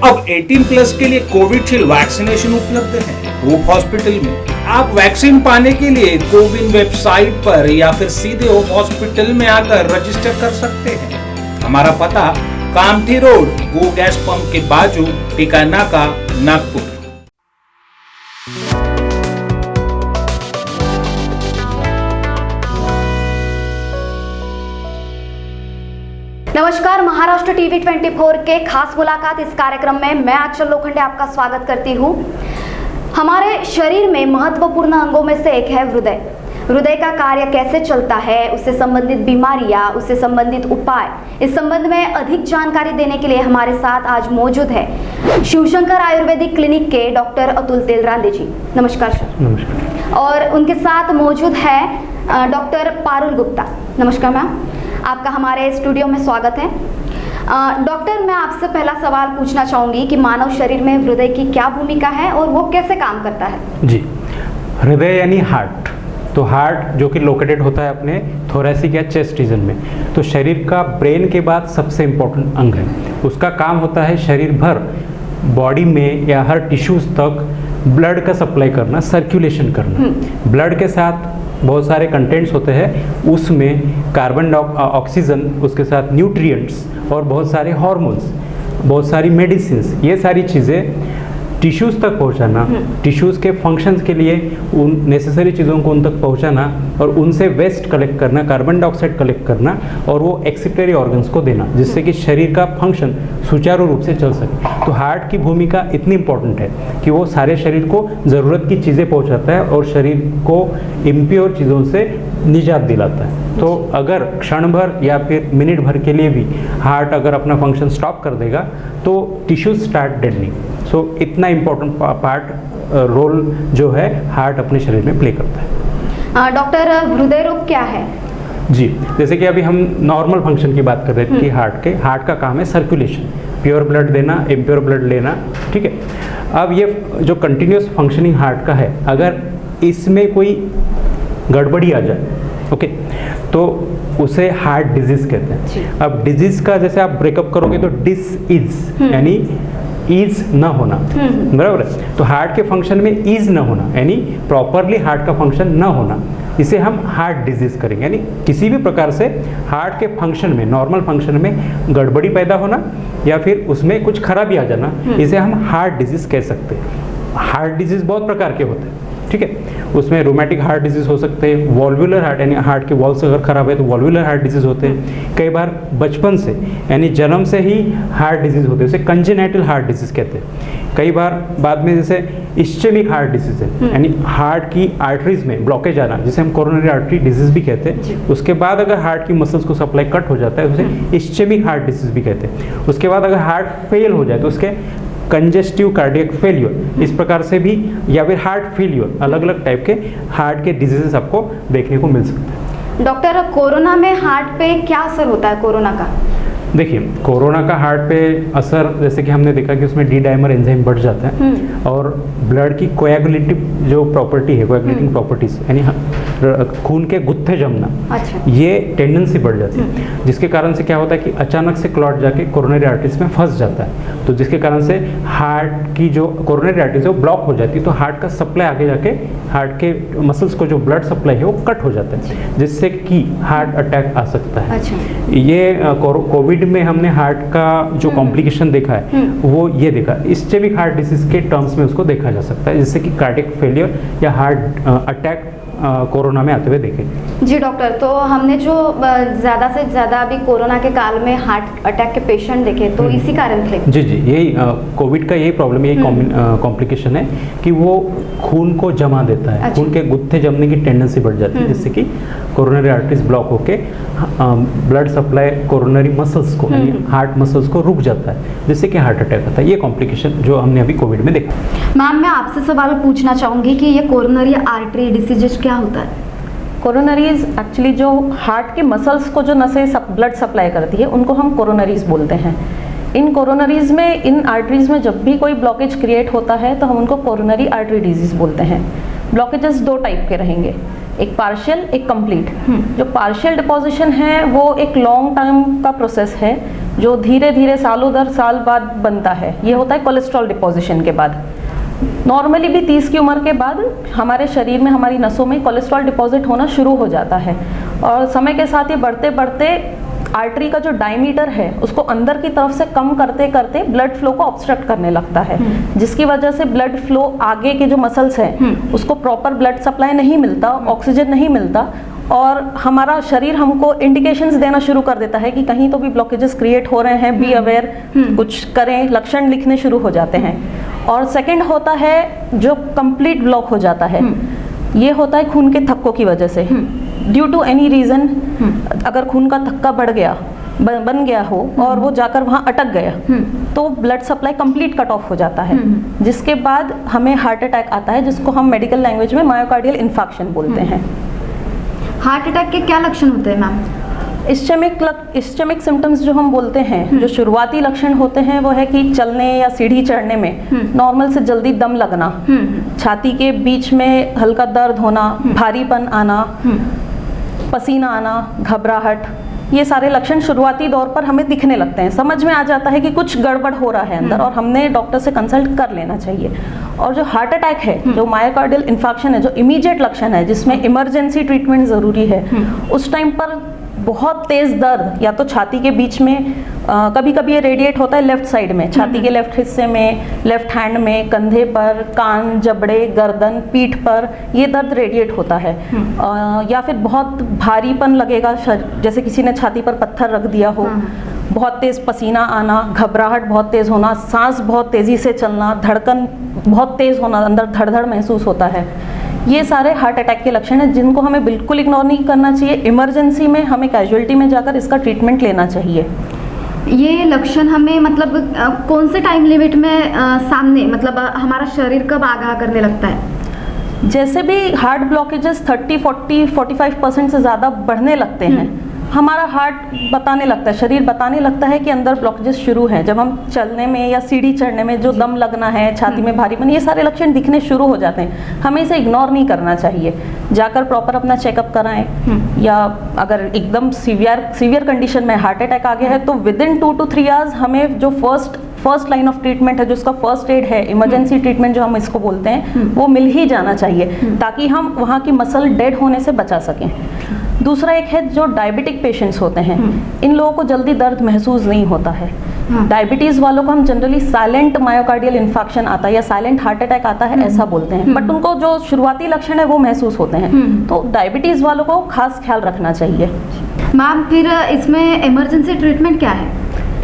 अब 18 प्लस के लिए कोविशील्ड वैक्सीनेशन उपलब्ध है होप हॉस्पिटल में। आप वैक्सीन पाने के लिए कोविन वेबसाइट पर या फिर सीधे होप हॉस्पिटल में आकर रजिस्टर कर सकते हैं। हमारा पता कामठी रोड, गो गैस पंप के बाजू, टीका नाका, नागपुर। नमस्कार, महाराष्ट्र टीवी 24 के खास मुलाकात इस कार्यक्रम में मैं आंचल लोखंडे आपका स्वागत करती हूँ। हमारे शरीर में महत्वपूर्ण अंगों में से एक है हृदय। हृदय का कार्य कैसे चलता है, उससे संबंधित बीमारियां, उससे संबंधित उपाय, इस संबंध में अधिक जानकारी देने के लिए हमारे साथ आज मौजूद है शिवशंकर आयुर्वेदिक क्लिनिक के डॉक्टर अतुल तेलरांदे जी। नमस्कार सर। नमस्कार। और उनके साथ मौजूद है डॉक्टर पारुल गुप्ता। नमस्कार मैम, आपका हमारे स्टूडियो में स्वागत है। डॉक्टर, मैं आपसे पहला सवाल पूछना चाहूँगी कि मानव शरीर में हृदय की क्या भूमिका है और वो कैसे काम करता है? जी, हृदय यानी हार्ट। तो हार्ट जो कि लोकेटेड होता है अपने थोरैसिक या चेस्ट रीजन में, तो शरीर का ब्रेन के बाद सबसे इम्पोर्टेंट अंग है। उसका काम होता है शरीर भर बॉडी में या हर टिश्यूज तक ब्लड का सप्लाई करना, सर्कुलेशन करना। ब्लड के साथ बहुत सारे कंटेंट्स होते हैं, उसमें कार्बन ऑक्सीजन, उसके साथ न्यूट्रिएंट्स और बहुत सारे हार्मोन्स, बहुत सारी मेडिसिन्स, ये सारी चीज़ें टिश्यूज़ तक पहुंचाना, टिश्यूज़ के फंक्शंस के लिए उन नेसेसरी चीज़ों को उन तक पहुंचाना और उनसे वेस्ट कलेक्ट करना, कार्बन डाइऑक्साइड कलेक्ट करना और वो एक्सिक्यूटरी ऑर्गन्स को देना, जिससे कि शरीर का फंक्शन सुचारू रूप से चल सके। तो हार्ट की भूमिका इतनी इंपॉर्टेंट है कि वो सारे शरीर को ज़रूरत की चीज़ें पहुँचाता है और शरीर को इम्प्योर चीज़ों से निजात दिलाता है। तो अगर क्षण भर या फिर मिनट भर के लिए भी हार्ट अगर अपना फंक्शन स्टॉप कर देगा तो टिश्यूज स्टार्ट डेडनिंग। सो इतना इम्पोर्टेंट पार्ट रोल जो है हार्ट अपने शरीर में प्ले करता है। डॉक्टर, हृदय रोग क्या है? जी, जैसे कि अभी हम नॉर्मल फंक्शन की बात कर रहे थे कि हार्ट का काम है सर्कुलेशन, प्योर ब्लड देना, इम्प्योर ब्लड लेना, ठीक है। अब ये जो कंटिन्यूस फंक्शनिंग हार्ट का है, अगर इसमें कोई गड़बड़ी आ जाए, ओके, तो उसे हार्ट डिजीज कहते हैं। अब डिजीज का जैसे आप ब्रेकअप करोगे तो डिस इज यानी ईज न होना, बराबर है। तो हार्ट के फंक्शन में ईज न होना यानी प्रॉपरली हार्ट का फंक्शन न होना, इसे हम हार्ट डिजीज करेंगे। यानी किसी भी प्रकार से हार्ट के फंक्शन में, नॉर्मल फंक्शन में गड़बड़ी पैदा होना या फिर उसमें कुछ खराबी आ जाना, इसे हम हार्ट डिजीज कह सकते हैं। हार्ट डिजीज बहुत प्रकार के होते हैं, ठीक है। उसमें रोमैटिक हार्ट डिजीज हो सकते हैं, वॉल्वुलर हार्ट यानी हार्ट के वॉल्स अगर खराब है तो वॉल्वुलर हार्ट डिजीज होते हैं। कई बार बचपन से यानी जन्म से ही हार्ट डिजीज होते हैं, उसे कंजेनाइटल हार्ट डिजीज कहते हैं। कई बार बाद में जैसे इस्चेमिक हार्ट डिजीज है, यानी हार्ट की आर्टरीज में ब्लॉकेज आना, जिसे हम कोरोनरी आर्टरी डिजीज भी कहते हैं। उसके बाद अगर हार्ट की मसल्स को सप्लाई कट हो जाता है तो उसे इस्चेमिक हार्ट डिजीज भी कहते हैं। उसके बाद अगर हार्ट फेल हो जाए तो उसके कंजेस्टिव कार्डियक फेलियर, इस प्रकार से भी, या फिर हार्ट फेलियर, अलग अलग टाइप के हार्ट के डिजीजेस आपको देखने को मिल सकते हैं। डॉक्टर, कोरोना में हार्ट पे क्या असर होता है कोरोना का? देखिए, कोरोना का हार्ट पे असर, जैसे कि हमने देखा कि उसमें डी डाइमर एंजाइम बढ़ जाता है और ब्लड की कोएगुलेटिव जो प्रॉपर्टी है, कोएगुलेटिंग प्रॉपर्टीज यानी खून के गुत्थे जमना, ये टेंडेंसी बढ़ जाती है, जिसके कारण से क्या होता है कि अचानक से क्लॉट जाके कोरोनरी आर्टरीज में फंस जाता है। तो जिसके कारण से हार्ट की जो कोरोनरी आर्टरीज है वो ब्लॉक हो जाती है, तो हार्ट का सप्लाई आगे जाके हार्ट के मसल्स को जो ब्लड सप्लाई है वो कट हो जाता है, जिससे कि हार्ट अटैक आ सकता है। ये कोविड में हमने हार्ट का जो कॉम्प्लिकेशन देखा है वो ये देखा, इस्चेमिक हार्ट डिजीज के टर्म्स में उसको देखा जा सकता है, जिससे कि कार्डियक फेलियर या हार्ट अटैक कोरोना में आते हुए देखे। जी डॉक्टर, तो हमने जो ज़्यादा से ज़्यादा अभी कोरोना के काल में हार्ट अटैक के पेशेंट देखे, तो इसी कारण थे? जी, यही कोविड का यही प्रॉब्लम, यही कॉम्प्लिकेशन है कि वो खून को जमा देता है। खून के गुत्थे जमने की टेंडेंसी बढ़ जाती है, जिससे कि कोरोनरी आर्टरीज ब्लॉक होके ब्लड सप्लाई कोरोनरी मसल्स को यानी हार्ट मसल्स को रुक जाता है, जिससे कि हार्ट अटैक होता है। ये कॉम्प्लिकेशन जो हमने अभी कोविड में देखा। मैम, मैं आपसे सवाल पूछना चाहूँगी कि ये कोरोनरी आर्टरी डिसीजेज क्या होता है? कोरोनरीज एक्चुअली जो हार्ट के मसल्स को जो नसें ब्लड सप्लाई करती है उनको हम कोरोनरीज बोलते हैं। इन कोरोनरीज में, इन आर्टरीज में जब भी कोई ब्लॉकेज क्रिएट होता है तो हम उनको कोरोनरी आर्टरी डिजीज बोलते हैं। ब्लॉकेजेस दो टाइप के रहेंगे, एक पार्शियल एक कंप्लीट। जो पार्शियल डिपोजिशन है वो एक लॉन्ग टाइम का प्रोसेस है जो धीरे धीरे सालों दर साल बाद बनता है, ये होता है कोलेस्ट्रॉल डिपोजिशन के बाद। नॉर्मली भी 30 की उम्र के बाद हमारे शरीर में, हमारी नसों में कोलेस्ट्रॉल डिपॉजिट होना शुरू हो जाता है, और समय के साथ ये बढ़ते बढ़ते आर्टरी का जो डायमीटर है उसको अंदर की तरफ से कम करते करते ब्लड फ्लो को ऑब्स्ट्रक्ट करने लगता है, जिसकी वजह से ब्लड फ्लो आगे के जो मसल्स हैं उसको प्रॉपर ब्लड सप्लाई नहीं मिलता, ऑक्सीजन नहीं मिलता, और हमारा शरीर हमको इंडिकेशंस देना शुरू कर देता है कि कहीं तो भी ब्लॉकेजेस क्रिएट हो रहे हैं, बी अवेयर, कुछ करें, लक्षण लिखने शुरू हो जाते हैं। और सेकंड होता है जो कंप्लीट ब्लॉक हो जाता है, ये होता है खून के थक्कों की वजह से, ड्यू टू एनी रीज़न। अगर खून का थक्का बढ़ गया, बन गया हो और वो जाकर वहाँ अटक गया, तो blood supply complete cut off हो जाता है, जिसके बाद हमें हार्ट अटैक आता है, जिसको हम मेडिकल लैंग्वेज में मायोकार्डियल इन्फार्क्शन बोलते हैं। हार्ट अटैक के क्या लक्षण होते हैं मैम? इस्चेमिक सिम्टम्स जो हम बोलते हैं, जो शुरुआती लक्षण होते हैं वो है कि चलने या सीढ़ी चढ़ने में नॉर्मल से जल्दी दम लगना, छाती के बीच में हल्का दर्द होना, भारीपन आना, पसीना आना, घबराहट, ये सारे लक्षण शुरुआती दौर पर हमें दिखने लगते हैं। समझ में आ जाता है कि कुछ गड़बड़ हो रहा है अंदर और हमने डॉक्टर से कंसल्ट कर लेना चाहिए। और जो हार्ट अटैक है, जो मायोकार्डियल इन्फार्क्शन है, जो इमीडिएट लक्षण है जिसमें इमरजेंसी ट्रीटमेंट ज़रूरी है, उस टाइम पर बहुत तेज़ दर्द, या तो छाती के बीच में, कभी कभी ये रेडिएट होता है लेफ्ट साइड में, छाती के लेफ्ट हिस्से में, लेफ्ट हैंड में, कंधे पर, कान, जबड़े, गर्दन, पीठ पर ये दर्द रेडिएट होता है। या फिर बहुत भारीपन लगेगा, जैसे किसी ने छाती पर पत्थर रख दिया हो, बहुत तेज़ पसीना आना, घबराहट बहुत तेज़ होना, सांस बहुत तेज़ी से चलना, धड़कन बहुत तेज़ होना, अंदर धड़धड़ महसूस होता है। ये सारे हार्ट अटैक के लक्षण हैं जिनको हमें बिल्कुल इग्नोर नहीं करना चाहिए। इमरजेंसी में हमें कैजुअलिटी में जाकर इसका ट्रीटमेंट लेना चाहिए। ये लक्षण हमें मतलब कौन से टाइम लिमिट में सामने, मतलब हमारा शरीर कब आगाह करने लगता है? जैसे भी हार्ट ब्लॉकेजेस 30, 40, 45% से ज़्यादा बढ़ने लगते हैं, हमारा हार्ट बताने लगता है, शरीर बताने लगता है कि अंदर ब्लॉकेजेस शुरू हैं। जब हम चलने में या सीढ़ी चढ़ने में जो दम लगना है, छाती में भारीपन, ये सारे लक्षण दिखने शुरू हो जाते हैं। हमें इसे इग्नोर नहीं करना चाहिए, जाकर प्रॉपर अपना चेकअप कराएं। या अगर एकदम सीवियर कंडीशन में हार्ट अटैक आ गया है तो विदिन 2 to 3 आवर्स हमें जो फर्स्ट लाइन ऑफ ट्रीटमेंट है, जो उसका फर्स्ट एड है, इमरजेंसी ट्रीटमेंट जो हम इसको बोलते हैं, वो मिल ही जाना चाहिए, ताकि हम वहाँ की मसल डेड होने से बचा सकें। दूसरा एक है जो डायबिटिक पेशेंट्स होते हैं, इन लोगों को जल्दी दर्द महसूस नहीं होता है। डायबिटीज़ वालों को हम जनरली साइलेंट मायोकार्डियल इन्फार्क्शन आता है या साइलेंट हार्ट अटैक आता है ऐसा बोलते हैं, बट उनको जो शुरुआती लक्षण है वो महसूस होते हैं। तो डायबिटीज़ वालों को खास ख्याल रखना चाहिए। मैम फिर इसमें इमरजेंसी ट्रीटमेंट क्या है?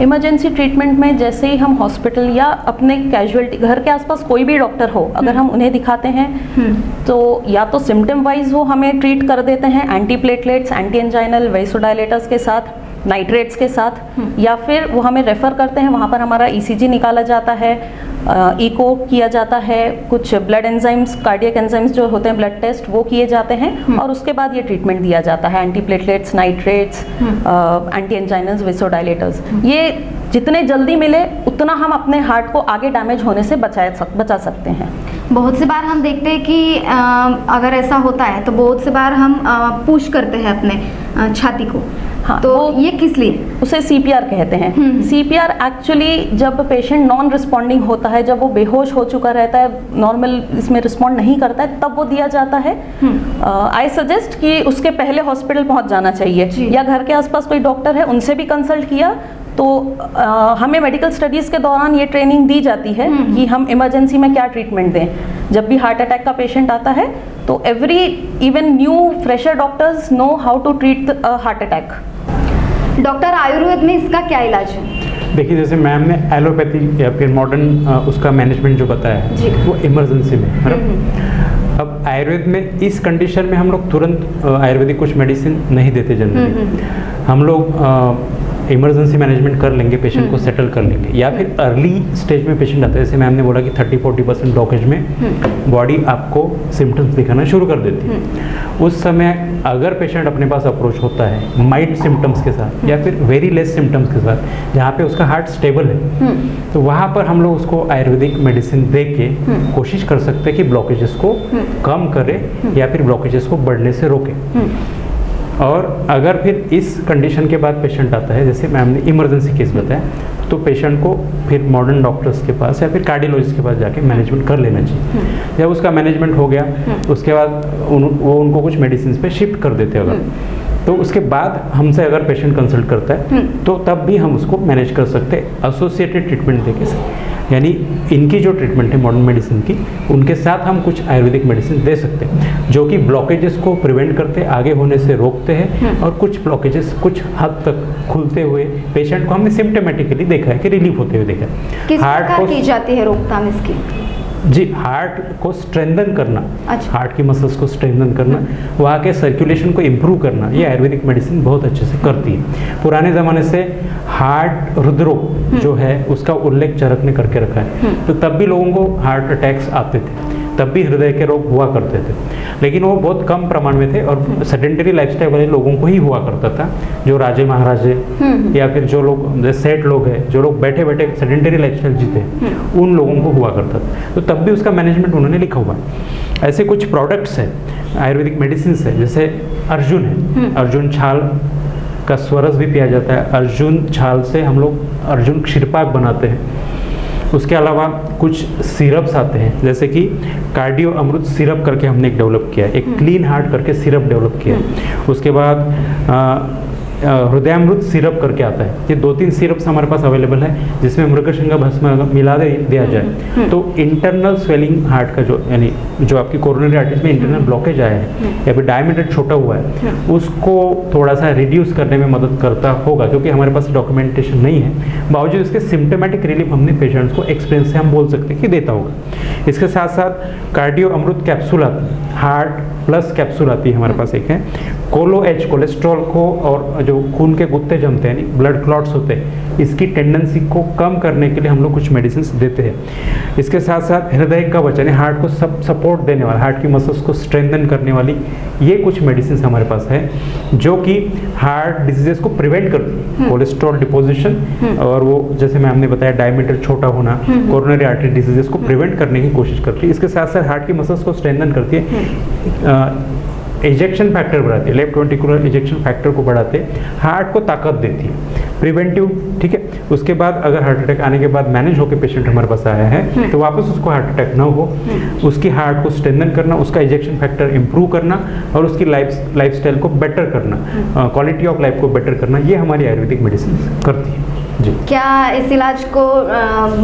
इमरजेंसी ट्रीटमेंट में जैसे ही हम हॉस्पिटल या अपने कैजुअलिटी, घर के आसपास कोई भी डॉक्टर हो, अगर हम उन्हें दिखाते हैं तो या तो सिम्टम वाइज वो हमें ट्रीट कर देते हैं एंटी प्लेटलेट्स, एंटी एंजाइनल, वेसोडायलेटर्स के साथ, नाइट्रेट्स के साथ, या फिर वो हमें रेफ़र करते हैं, वहाँ पर हमारा ईसीजी निकाला जाता है, इको किया जाता है, कुछ ब्लड एंजाइम्स, कार्डियक एंजाइम्स जो होते हैं, ब्लड टेस्ट वो किए जाते हैं, और उसके बाद ये ट्रीटमेंट दिया जाता है, एंटी प्लेटलेट्स, नाइट्रेट्स, एंटी एंजाइनल्स, वेसोडायलेटर्स। ये जितने जल्दी मिले उतना हम अपने हार्ट को आगे डैमेज होने से बचा सकते हैं। बहुत से बार हम देखते हैं कि अगर ऐसा होता है तो बहुत से बार हम पुश करते हैं अपने छाती को। हाँ, तो ये किस लिए? उसे CPR कहते हैं। CPR एक्चुअली जब पेशेंट नॉन रिस्पॉन्डिंग होता है, जब वो बेहोश हो चुका रहता है, नॉर्मल इसमें रिस्पॉन्ड नहीं करता है, तब वो दिया जाता है। आई सजेस्ट कि उसके पहले हॉस्पिटल पहुंच जाना चाहिए, या घर के आसपास कोई डॉक्टर है उनसे भी कंसल्ट किया तो हमें मेडिकल स्टडीज़ के दौरान ये ट्रेनिंग दी जाती है कि हम इमरजेंसी में क्या ट्रीटमेंट दें। जब भी हार्ट अटैक का पेशेंट आता है तो even new fresher doctors know how to treat heart attack. Doctor, Ayurveda में इसका क्या इलाज है? देखिए, जैसे मैम ने एलोपैथी या फिर मॉडर्न उसका मैनेजमेंट जो बताया है वो इमरजेंसी में है ना। अब आयुर्वेद में इस कंडीशन में हम लोग तुरंत आयुर्वेदिक कुछ मेडिसिन नहीं देते जनरली। हम लोग इमरजेंसी मैनेजमेंट कर लेंगे, पेशेंट को सेटल कर लेंगे, या फिर अर्ली स्टेज में पेशेंट आता है, जैसे मैम ने बोला कि 30-40% ब्लॉकेज में बॉडी आपको सिम्टम्स दिखाना शुरू कर देती है। उस समय अगर पेशेंट अपने पास अप्रोच होता है माइल्ड सिम्टम्स के साथ या फिर वेरी लेस सिम्टम्स के साथ, जहाँ पे उसका हार्ट स्टेबल है, तो वहाँ पर हम लोग उसको आयुर्वेदिक मेडिसिन दे के कोशिश कर सकते हैं कि ब्लॉकेजेस को कम करे या फिर ब्लॉकेजेस को बढ़ने से रोके। और अगर फिर इस कंडीशन के बाद पेशेंट आता है, जैसे मैम ने इमरजेंसी केस बताया, तो पेशेंट को फिर मॉडर्न डॉक्टर्स के पास या फिर कार्डियोलॉजिस्ट के पास जाके मैनेजमेंट कर लेना चाहिए। जब उसका मैनेजमेंट हो गया उसके बाद वो उनको कुछ मेडिसिन पे शिफ्ट कर देते हैं अगर, तो उसके बाद हमसे अगर पेशेंट कंसल्ट करता है तो तब भी हम उसको मैनेज कर सकते हैं एसोसिएटेड ट्रीटमेंट देके। यानी इनकी जो ट्रीटमेंट है मॉडर्न मेडिसिन की, उनके साथ हम कुछ आयुर्वेदिक मेडिसिन दे सकते हैं जो कि ब्लॉकेजेस को प्रिवेंट करते हैं, आगे होने से रोकते हैं, और कुछ ब्लॉकेजेस कुछ हद तक खुलते हुए पेशेंट को हमने सिम्टोमेटिकली देखा है कि रिलीफ होते हुए देखा है। किस प्रकार की जाती है रोकथाम इसकी? जी, हार्ट को स्ट्रेंथन करना, अच्छा। हार्ट की मसल्स को स्ट्रेंथन करना, वहाँ के सर्कुलेशन को इम्प्रूव करना, ये आयुर्वेदिक मेडिसिन बहुत अच्छे से करती है। पुराने ज़माने से हार्ट हृदरोग जो है उसका उल्लेख चरक ने करके रखा है, तो तब भी लोगों को हार्ट अटैक्स आते थे, तब भी हृदय के रोग हुआ करते थे, लेकिन वो बहुत कम प्रमाण में थे और सेडेंटरी लाइफस्टाइल वाले लोगों को ही हुआ करता था, जो राजे महाराजे या फिर जो लोग सेठ लोग हैं, जो लोग बैठे बैठे सेडेंटरी लाइफस्टाइल जीते हैं, उन लोगों को हुआ करता था। तो तब भी उसका मैनेजमेंट उन्होंने लिखा हुआ है। ऐसे कुछ प्रोडक्ट्स हैं, आयुर्वेदिक मेडिसिन है, जैसे अर्जुन है, अर्जुन छाल का स्वरस भी पिया जाता है। अर्जुन छाल से हम लोग अर्जुन क्षीरपाक बनाते हैं। उसके अलावा कुछ सिरप्स आते हैं, जैसे कि कार्डियो अमृत सिरप करके हमने एक डेवलप किया है, एक क्लीन हार्ट करके सिरप डेवलप किया है। उसके बाद हृदयामृत सिरप करके आता है। ये 2-3 सिरप्स हमारे पास अवेलेबल है, जिसमें मृगशृंग भस्म मिला दिया जाए तो इंटरनल स्वेलिंग हार्ट का यानी जो आपकी कोरोनरी आर्टरीज में इंटरनल ब्लॉकेज आया है या फिर डायमीटर छोटा हुआ है, उसको थोड़ा सा रिड्यूस करने में मदद करता होगा, क्योंकि हमारे पास डॉक्यूमेंटेशन नहीं है। बावजूद इसके सिम्टोमेटिक रिलीफ हमने पेशेंट्स को एक्सपीरियंस से हम बोल सकते हैं कि देता होगा। इसके साथ साथ कार्डियो अमृत कैप्सूल आती है, हार्ट प्लस कैप्सूल आती है हमारे पास एक है। कोलो एच कोलेस्ट्रॉल को और जो खून के गुत्ते जमते हैं, ब्लड क्लॉट्स होते हैं, इसकी टेंडेंसी को कम करने के लिए हम लोग कुछ मेडिसिन देते हैं। इसके साथ साथ हृदय कवच यानी हार्ट को सपोर्ट देने वाला, हार्ट की मसल्स को स्ट्रेंथन करने वाली ये कुछ मेडिसिन हमारे पास है, जो कि हार्ट डिजीजेस को प्रिवेंट करती है, कोलेस्ट्रॉल डिपोजिशन और वो जैसे मैं हमने बताया डायमीटर छोटा होना, कोरोनरी आर्टरी डिजीजेस को प्रिवेंट करने की कोशिश करती है। इसके साथ साथ हार्ट की मसल्स को स्ट्रेंथन करती है, एजेक्शन फैक्टर बढ़ाती है, लेफ्ट वेंट्रिकुलर एजेक्शन फैक्टर को बढ़ाते, हार्ट को ताकत देती है, प्रिवेंटिव। ठीक है, उसके बाद अगर हार्ट अटैक आने के बाद मैनेज होकर पेशेंट हमारे पास आया है तो वापस उसको हार्ट अटैक ना हो, उसकी हार्ट को स्ट्रेंथन करना, उसका एजेक्शन फैक्टर इंप्रूव करना और उसकी लाइफस्टाइल को बेटर करना, क्वालिटी ऑफ लाइफ को बेटर करना, ये हमारी आयुर्वेदिक मेडिसिन करती है। जी, क्या इस इलाज को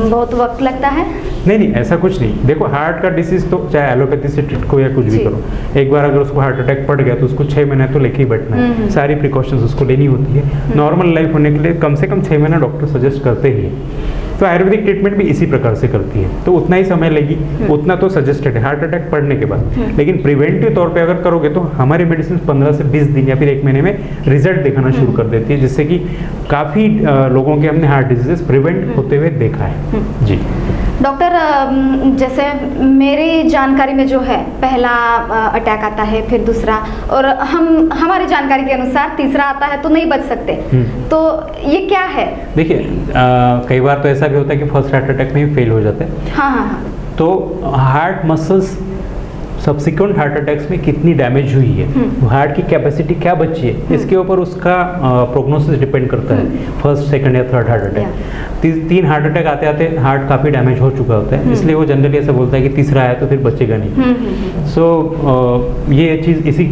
बहुत वक्त लगता है? नहीं, ऐसा कुछ नहीं। देखो, हार्ट का डिसीज तो चाहे एलोपैथी से ट्रीट को या कुछ भी करो, एक बार अगर उसको हार्ट अटैक पड़ गया तो उसको 6 महीने तो लेके ही बैठना है, सारी प्रिकॉशंस उसको लेनी होती है। नॉर्मल लाइफ होने के लिए कम से कम 6 महीना डॉक्टर सजेस्ट करते ही है। तो आयुर्वेदिक ट्रीटमेंट भी इसी प्रकार से करती है, तो उतना ही समय लेगी, उतना तो सजेस्टेड है हार्ट अटैक पड़ने के बाद। लेकिन प्रिवेंटिव तौर पे अगर करोगे तो हमारी मेडिसिन 15 से 20 दिन या फिर 1 महीने में रिजल्ट दिखाना शुरू कर देती है, जिससे कि काफ़ी लोगों के हमने हार्ट डिजीजेस प्रिवेंट होते हुए देखा है। जी डॉक्टर, जैसे मेरी जानकारी में जो है पहला अटैक आता है, फिर दूसरा, और हमारी जानकारी के अनुसार तीसरा आता है तो नहीं बच सकते, तो ये क्या है? देखिए, कई बार तो ऐसा भी होता है कि फर्स्ट हार्ट अटैक में ही फेल हो जाते हैं। हाँ। तो heart muscles subsequent heart attacks में कितनी डैमेज हुई है, हार्ट की कैपेसिटी क्या बची है, इसके ऊपर उसका प्रोग्नोसिस डिपेंड करता है। फर्स्ट, सेकंड या third heart attack, 3 heart attack आते आते हार्ट काफ़ी डैमेज हो चुका होता है, इसलिए वो जनरली ऐसा बोलता है कि तीसरा आया तो फिर बचेगा नहीं। सो ये चीज़ इसी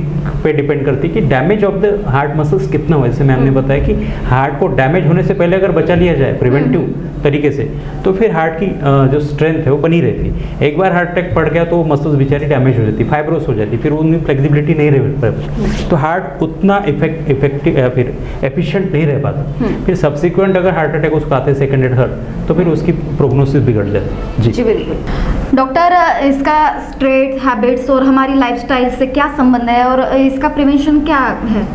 पे डिपेंड करती है कि damage of the heart muscles कितना हुआ। जैसे मैंने बताया कि हार्ट को डैमेज होने से पहले अगर बचा लिया जाए प्रिवेंटिव तरीके से, तो फिर हार्ट की जो स्ट्रेंथ है वो बनी रहती है। एक बार हार्ट अटैक पड़ गया तो मसल्स बेचारी डैमेज हो जाती, फाइब्रोस हो जाती, फिर उनमें फ्लेक्सिबिलिटी नहीं रह पाती, तो हार्ट उतना इफेक्टिव या फिर एफिशिएंट नहीं रह पाता। फिर सब्सिक्वेंट अगर हार्ट अटैक उसको आते हैं सेकंड या थर्ड, तो फिर उसकी प्रोग्नोसिस बिगड़ जाती है। जी बिल्कुल। डॉक्टर, इसका स्ट्रेट हैबिट्स और हमारी लाइफस्टाइल से क्या संबंध है और इसका प्रिवेंशन क्या है?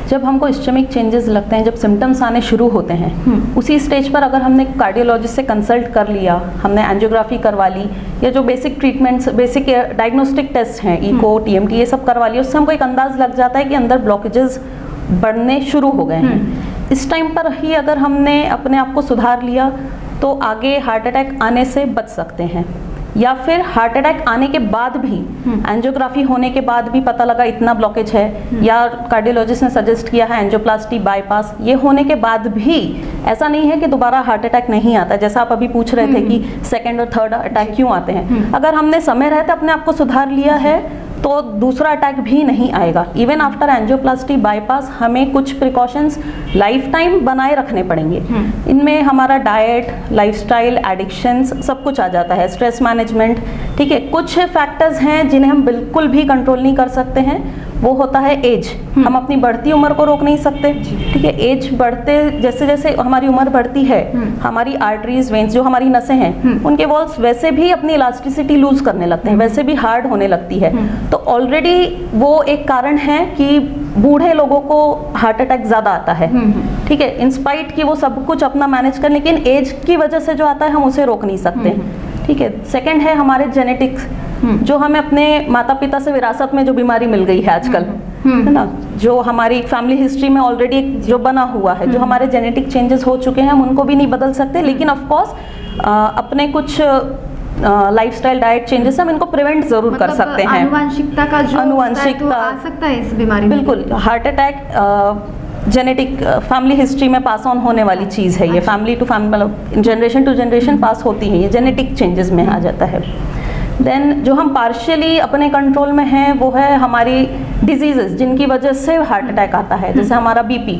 जब हमको इस्चेमिक चेंजेस लगते हैं, जब सिम्टम्स आने शुरू होते हैं, उसी स्टेज पर अगर हमने कार्डियोलॉजिस्ट से कंसल्ट कर लिया, हमने एंजियोग्राफी करवा ली, या जो basic treatments, basic diagnostic test हैं, इको, टीएमटी, ये सब करवा लिया, उससे हमको एक अंदाज लग जाता है कि अंदर ब्लॉकेजेस बढ़ने शुरू हो गए हैं। इस टाइम पर ही अगर हमने अपने आप को सुधार लिया तो आगे हार्ट अटैक आने से बच सकते हैं। या फिर हार्ट अटैक आने के बाद भी एंजियोग्राफी होने के बाद भी पता लगा इतना ब्लॉकेज है, या कार्डियोलॉजिस्ट ने सजेस्ट किया है एंजियोप्लास्टी बाईपास, ये होने के बाद भी ऐसा नहीं है कि दोबारा हार्ट अटैक नहीं आता। जैसा आप अभी पूछ रहे थे कि सेकंड और थर्ड अटैक क्यों आते हैं, अगर हमने समय रहते अपने आप को सुधार लिया है तो दूसरा अटैक भी नहीं आएगा। इवन आफ्टर एंजियोप्लास्टी बाईपास हमें कुछ प्रिकॉशंस लाइफ टाइम बनाए रखने पड़ेंगे। इनमें हमारा डाइट, लाइफस्टाइल, एडिक्शंस सब कुछ आ जाता है, स्ट्रेस मैनेजमेंट, ठीक है। कुछ फैक्टर्स हैं जिन्हें हम बिल्कुल भी कंट्रोल नहीं कर सकते हैं, वो होता है एज। हम अपनी बढ़ती उम्र को रोक नहीं सकते, ठीक है। एज बढ़ते जैसे जैसे हमारी उम्र बढ़ती है, हमारी आर्टरीज, वेन्स, जो हमारी नसें हैं, उनके वॉल्स वैसे भी अपनी इलास्टिसिटी लूज करने लगते हैं, वैसे भी हार्ड होने लगती है। तो ऑलरेडी वो एक कारण है कि बूढ़े लोगों को हार्ट अटैक ज़्यादा आता है, ठीक है। इंस्पाइट कि वो सब कुछ अपना मैनेज कर, लेकिन एज की वजह से जो आता है हम उसे रोक नहीं सकते, ठीक है। सेकंड है हमारे जेनेटिक्स, जो हमें अपने माता पिता से विरासत में जो बीमारी मिल गई है आजकल, है ना, जो हमारी फैमिली हिस्ट्री में ऑलरेडी जो बना हुआ है, जो हमारे जेनेटिक चेंजेस हो चुके हैं, हम उनको भी नहीं बदल सकते, लेकिन ऑफ कोर्स अपने कुछ लाइफस्टाइल, डाइट चेंजेस हम इनको प्रिवेंट जरूर कर सकते हैं। आनुवांशिकता का जो आनुवांशिकता आ सकता है इस बीमारी में। बिल्कुल, heart attack genetic family history में पास ऑन होने वाली चीज़ है, ये फैमिली टू फैमिली, मतलब जनरेशन टू जनरेशन पास होती है, ये जेनेटिक चेंजेस में आ जाता है। देन जो हम पार्शियली अपने कंट्रोल में हैं वो है हमारी डिजीजेस जिनकी वजह से हार्ट अटैक आता है, जैसे हमारा बीपी,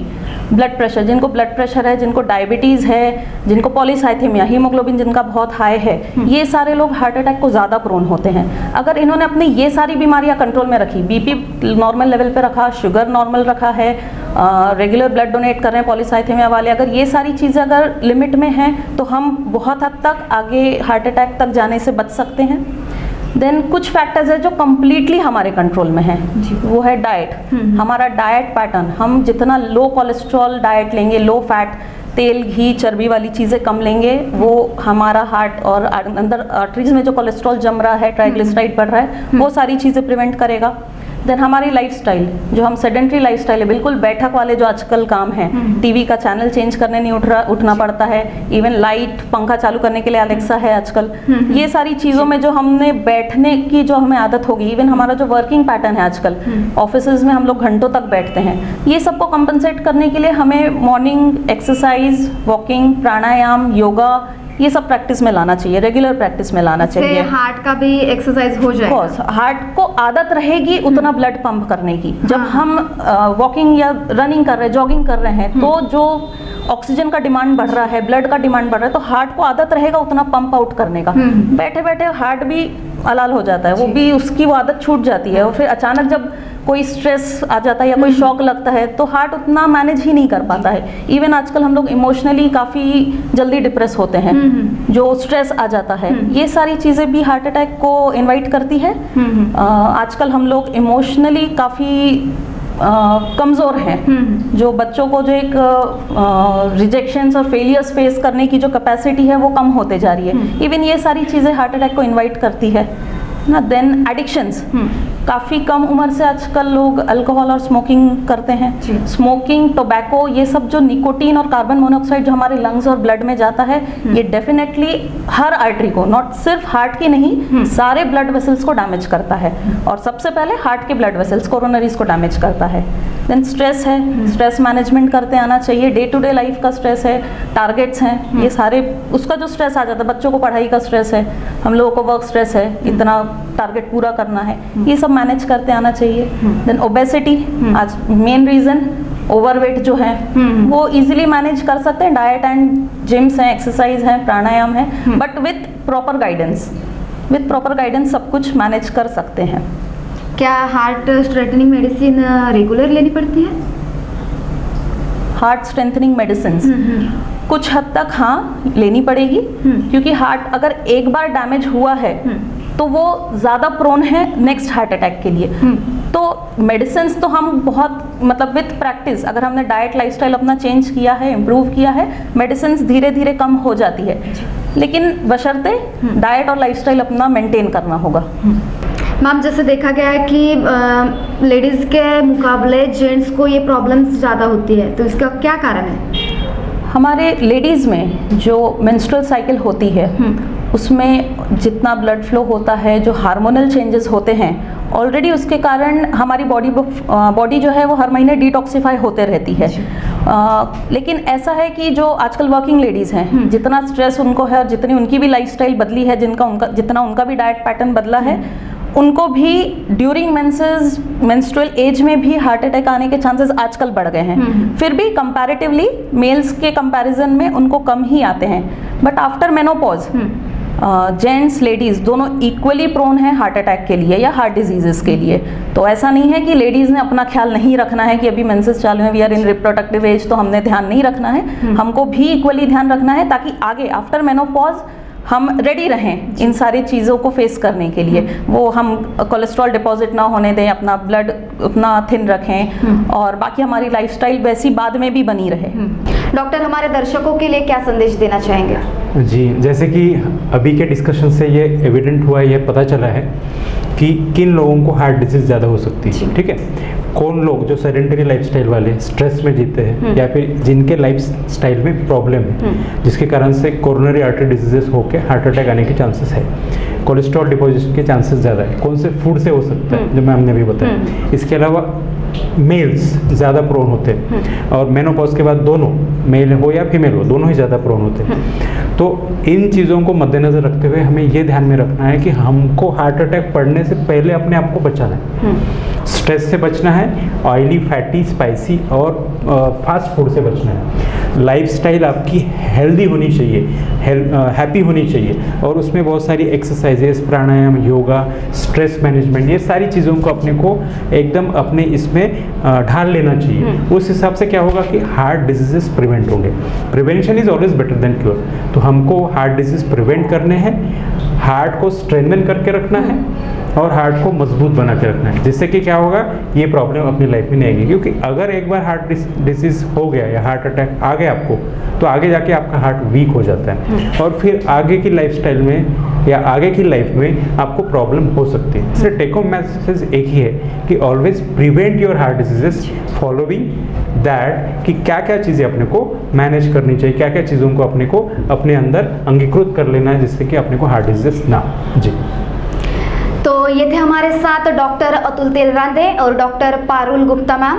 ब्लड प्रेशर, जिनको ब्लड प्रेशर है, जिनको डायबिटीज़ है, जिनको पॉलीसाइथेमिया, हीमोग्लोबिन जिनका बहुत हाई है, ये सारे लोग हार्ट अटैक को ज़्यादा प्रोन होते हैं। अगर इन्होंने अपनी ये सारी बीमारियां कंट्रोल में रखी, बीपी नॉर्मल लेवल पे रखा, शुगर नॉर्मल रखा है, रेगुलर ब्लड डोनेट कर रहे हैं पॉलीसाइथेमिया वाले, अगर ये सारी चीज़ें अगर लिमिट में हैं तो हम बहुत हद तक आगे हार्ट अटैक तक जाने से बच सकते हैं। देन कुछ फैक्टर्स है जो कम्प्लीटली हमारे कंट्रोल में है, वो है डाइट। हमारा डाइट पैटर्न, हम जितना लो कोलेस्ट्रॉल डाइट लेंगे, लो फैट, तेल, घी, चर्बी वाली चीज़ें कम लेंगे, वो हमारा हार्ट और अंदर आर्टरीज में जो कोलेस्ट्रॉल जम रहा है, ट्राइग्लिसराइड बढ़ रहा है, वो सारी चीज़ें प्रिवेंट करेगा। देन हमारी लाइफस्टाइल, जो हम सेडेंट्री लाइफस्टाइल है, बिल्कुल बैठक वाले जो आजकल काम है, टीवी का चैनल चेंज करने नहीं उठना पड़ता है, इवन लाइट, पंखा चालू करने के लिए अलेक्सा है आजकल, ये सारी चीज़ों में जो हमने बैठने की जो हमें आदत होगी, इवन हमारा जो वर्किंग पैटर्न है आजकल, ऑफिसेज में हम लोग घंटों तक बैठते हैं, ये सबको कंपनसेट करने के लिए हमें मॉर्निंग एक्सरसाइज, वॉकिंग, प्राणायाम, योगा, ये सब प्रैक्टिस में लाना चाहिए, रेगुलर प्रैक्टिस में लाना चाहिए। हार्ट का भी एक्सरसाइज हो जाएगा। हार्ट को आदत रहेगी उतना ब्लड पंप करने की। जब हम वॉकिंग या रनिंग कर रहे हैं, जॉगिंग कर रहे हैं, तो जो ऑक्सीजन का डिमांड बढ़ रहा है, ब्लड का डिमांड बढ़ रहा है, तो हार्ट को आदत रहेगा उतना पंप आउट करने का। बैठे बैठे हार्ट भी अलाल हो जाता है, वो भी उसकी वो आदत छूट जाती है, और फिर अचानक जब कोई स्ट्रेस आ जाता है या कोई शॉक लगता है तो हार्ट उतना मैनेज ही नहीं कर पाता है। इवन आजकल हम लोग इमोशनली काफ़ी जल्दी डिप्रेस होते हैं, जो स्ट्रेस आ जाता है, ये सारी चीज़ें भी हार्ट अटैक को इनवाइट करती है। आजकल हम लोग इमोशनली काफ़ी कमज़ोर हैं, जो बच्चों को जो एक रिजेक्शंस और फेलियर्स फेस करने की जो कैपेसिटी है वो कम होते जा रही है। इवन ये सारी चीज़ें हार्ट अटैक को इनवाइट करती है ना। देन एडिक्शंस, काफ़ी कम उम्र से आजकल लोग अल्कोहल और स्मोकिंग करते हैं। स्मोकिंग, टोबैको, ये सब जो निकोटीन और कार्बन मोनोऑक्साइड जो हमारे लंग्स और ब्लड में जाता है, ये डेफिनेटली हर आर्टरी को, नॉट सिर्फ हार्ट की नहीं, सारे ब्लड वेसल्स को डैमेज करता है, और सबसे पहले हार्ट के ब्लड वेसल्स, कोरोनरीज को डैमेज करता है। देन स्ट्रेस है, स्ट्रेस मैनेजमेंट करते आना चाहिए। डे टू डे लाइफ का स्ट्रेस है, टारगेट्स हैं, ये सारे उसका जो स्ट्रेस आ जाता है, बच्चों को पढ़ाई का स्ट्रेस है, हम लोगों को वर्क स्ट्रेस है, इतना टारगेट पूरा करना है, ये सब मैनेज करते आना चाहिए। देन ओबेसिटी, आज मेन रीजन ओवरवेट जो है वो इजीली मैनेज कर सकते हैं। डाइट एंड जिम्स हैं, एक्सरसाइज है, प्राणायाम है, बट विथ प्रॉपर गाइडेंस, सब कुछ मैनेज कर सकते हैं। क्या हार्ट स्ट्रेटनिंग मेडिसिन रेगुलर लेनी पड़ती है? हार्ट स्ट्रेंथनिंग मेडिसिन कुछ हद तक हाँ लेनी पड़ेगी, क्योंकि हार्ट अगर एक बार डैमेज हुआ है तो वो ज़्यादा प्रोन है नेक्स्ट हार्ट अटैक के लिए। तो मेडिसिन तो हम बहुत मतलब विथ प्रैक्टिस, अगर हमने डाइट लाइफस्टाइल अपना चेंज किया है, इम्प्रूव किया है, मेडिसिन धीरे धीरे कम हो जाती है, लेकिन बशर्ते डाइट और लाइफस्टाइल अपना मेंटेन करना होगा। मैम, जैसे देखा गया है कि लेडीज़ के मुकाबले जेंट्स को ये प्रॉब्लम्स ज़्यादा होती है, तो इसका क्या कारण है? हमारे लेडीज़ में जो मेंस्ट्रुअल साइकिल होती है उसमें जितना ब्लड फ्लो होता है, जो हार्मोनल चेंजेस होते हैं, ऑलरेडी उसके कारण हमारी बॉडी जो है वो हर महीने डिटॉक्सिफाई होते रहती है। लेकिन ऐसा है कि जो आजकल वर्किंग लेडीज़ हैं, जितना स्ट्रेस उनको है और जितनी उनकी भी लाइफस्टाइल बदली है, जितना उनका भी डाइट पैटर्न बदला है, उनको भी ड्यूरिंग मेंस्ट्रुअल एज में भी हार्ट अटैक आने के चांसेस आजकल बढ़ गए हैं। फिर भी कंपैरेटिवली मेल्स के कंपैरिजन में उनको कम ही आते हैं। But after menopause gents ladies दोनों इक्वली प्रोन है हार्ट अटैक के लिए या हार्ट डिजीजेस के लिए। तो ऐसा नहीं है कि लेडीज़ ने अपना ख्याल नहीं रखना है कि अभी मेंसेस चालू है, we are in reproductive age, तो हमने ध्यान नहीं रखना है। हमको भी इक्वली ध्यान रखना है ताकि आगे आफ्टर मेनोपॉज हम रेडी रहें इन सारी चीज़ों को फेस करने के लिए। वो हम कोलेस्ट्रॉल डिपॉजिट ना होने दें, अपना ब्लड उतना थिन रखें और बाकी हमारी लाइफस्टाइल वैसी बाद में भी बनी रहे। डॉक्टर, हमारे दर्शकों के लिए क्या संदेश देना चाहेंगे? जी, जैसे कि अभी के डिस्कशन से ये एविडेंट हुआ, ये पता चला है कि किन लोगों को हार्ट डिजीज ज़्यादा हो सकती है। ठीक है, कौन लोग जो सेडेंटरी लाइफस्टाइल वाले, स्ट्रेस में जीते हैं, या फिर जिनके लाइफस्टाइल में प्रॉब्लम है, जिसके कारण से कोरोनरी आर्टरी डिजीजेस होकर हार्ट अटैक आने के चांसेस है। कोलेस्ट्रॉल डिपोजिशन के चांसेस ज़्यादा है। कौन से फूड से हो सकता है, जो मैम ने भी बताया। इसके अलावा मेल्स ज़्यादा प्रोन होते हैं, और मेनोपॉज के बाद दोनों, मेल हो या फीमेल हो, दोनों ही ज़्यादा प्रोन होते हैं। तो इन चीज़ों को मद्देनज़र रखते हुए हमें ये ध्यान में रखना है कि हमको हार्ट अटैक पड़ने से पहले अपने आप को बचाना है। स्ट्रेस से बचना है, ऑयली, फैटी, स्पाइसी और फास्ट फूड से बचना है। लाइफस्टाइल आपकी हेल्दी होनी चाहिए, हैप्पी होनी चाहिए, और उसमें बहुत सारी एक्सरसाइजेस, प्राणायाम, योगा, स्ट्रेस मैनेजमेंट, ये सारी चीज़ों को अपने को एकदम अपने इसमें ढाल लेना चाहिए। उस हिसाब से क्या होगा कि हार्ट डिजीजेस प्रिवेंट होंगे। Prevention is always better than cure. तो हमको हार्ट डिजीज प्रिवेंट करने हैं, हार्ट को स्ट्रेंथन करके रखना है और हार्ट को मजबूत बना के रखना है, जिससे कि क्या होगा, ये प्रॉब्लम अपनी लाइफ में नहीं आएगी। क्योंकि अगर एक बार हार्ट डिसीज हो गया या हार्ट अटैक आ गया आपको, तो आगे जाके आपका हार्ट वीक हो जाता है और फिर आगे की लाइफस्टाइल में या आगे की लाइफ में आपको प्रॉब्लम हो सकती है। इसलिए टेक होम मैसेज एक ही है कि always prevent your heart diseases, following that कि क्या क्या चीज़ें अपने को मैनेज करनी चाहिए, क्या क्या चीज़ों को अपने को अपने अंदर अंगीकृत कर लेना है, जिससे कि अपने को हार्ट डिजीजेस ना। जी, तो ये थे हमारे साथ डॉक्टर अतुल तेलरांदे और डॉक्टर पारुल गुप्ता मैम।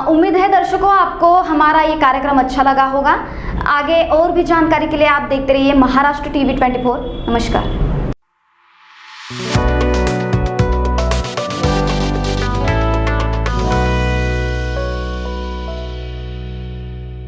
उम्मीद है दर्शकों आपको हमारा ये कार्यक्रम अच्छा लगा होगा। आगे और भी जानकारी के लिए आप देखते रहिए महाराष्ट्र टीवी 24। नमस्कार।